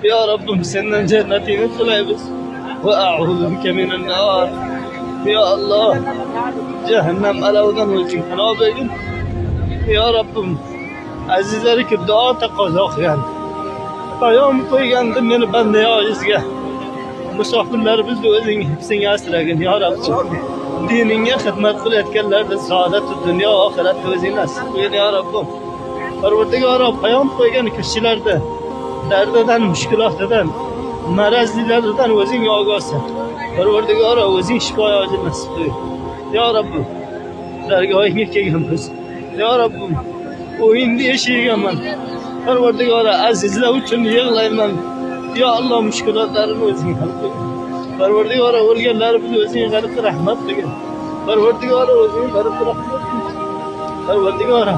يا رب مسنا جنتي نطلبس وأعوذ بك من النار. يا الله جهنم ألوذن والجنة بيجن. يا رب azizlarga duo taqozo qilgan. Payom qo'ygan meni banda ojizga. Musofirlarimizni o'zing hifzingga asragin ya Rabb. Diningga xizmat qilayotganlarga saodat dunyo va oxiratda o'zing nasib qilgin ya Rabbim. Parvardigor, payom qo'ygan kishilarda dardidan, mushkulotidan, marazlilardan o'zing ogohsan. Parvardigor, o'zing shifoyot nasib qil. Ya Rabbim, dargohingga kelganmiz. Ya Rabbim, o'yinda yashayganman. Parvardigor, azizlar uchun yig'layman. Ya Allah, mushkulotlarini o'zing hal qil. Parvardigor, o'lganlarimizni o'zing g'arq rahmat qilgin. Parvardigor, o'zing g'arq rahmat qil. Parvardigor,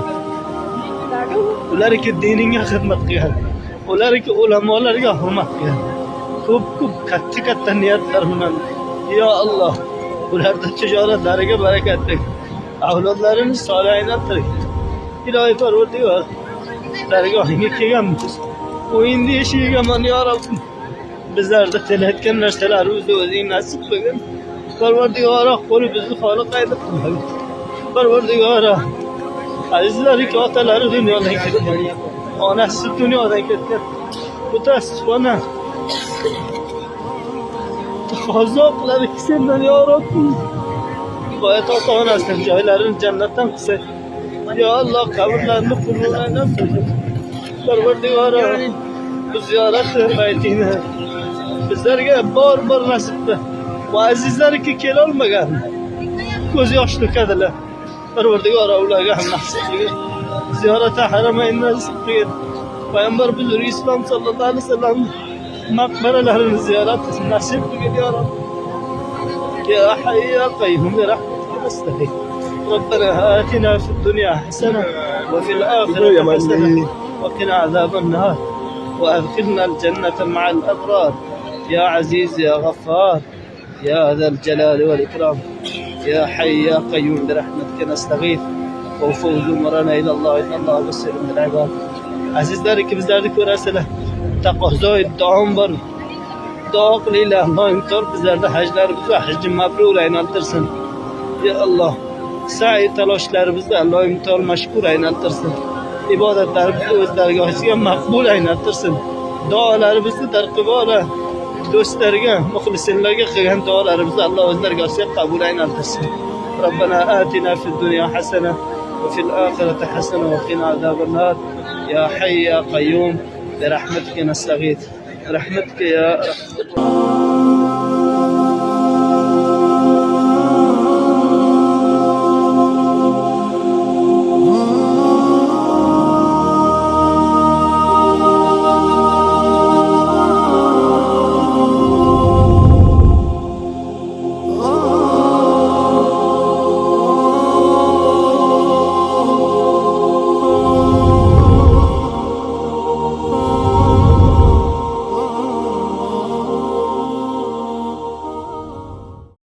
ularga diningga xizmat qilgan. Ularga ulamolarga hurmat qilgan. Ko'p katta niyatlar bilan ya Allah, ularda tijoratlariga barakat ber. Avlodlarini solih aylantir. İlahi Parvardigor, dargohingga kelganmiz. O'yinda yashayganman ya Rabbim. Bizlarda tilayotgan narsalarimizni o'zing nasib qilgin. Parvardigor, qo'limizni xoli qayda qilgin. Parvardigor, azizlarning otalari dunyodan ketgan. Onasi dunyodan ketgan. Mutasifona taqozo qiladi sendan ya Rabbim. Boyat ota-onasining joylarini jannatdan qilsa. Ya Allah, qabrlarini qulluqlardan qilsin. Parvardigor, bu ziyorat paytini bizlarga bor nasib qil. Bu azizlarga kela olmagan ko'z yosh to'kadilar. Parvardigor, ularga ham nasib qilgin. Ziyorati haramayn nasib qilgin. Payg'ambar buyurar Islom sallallohu alayhi vasallam maqbaralarini ziyorat nasib qilgin ya Rabb. Ya hayy ya qayyum bi rahmatika nastaghith. ربنا آتنا في الدنيا حسنة وفي الآخرة حسنة وقنا عذاب النار وأدخلنا الجنة مع الأبرار يا عزيز يا غفار يا ذا الجلال والإكرام يا حي يا قيوم برحمتك نستغيث وفوز أمرنا إلى الله إن الله بصير بالعباد. Azizlarga bizlarni ko'rasizlar. Taqozoy duom bor. Duo qilinglar. Alloh tor bizlarda hajlarimiz va hajji mabrur aylantirsin. Ya Allah, sa'i talashlarimizni Alloh tor mashkur aylantirsin. İbadetlerimizni o'z dargohiga maqbul aylantirsin. Duolarimizni tarqibola do'stlarga, muxlislarga qilgan duolarimizni Alloh o'z dargohiga qabul aylantirsin. Robbana atina fid dunya hasana va fil oxirati hasana va qina azabannar. Ya hayy ya qayyum bi rahmatika nastaghith. Rahmatika ya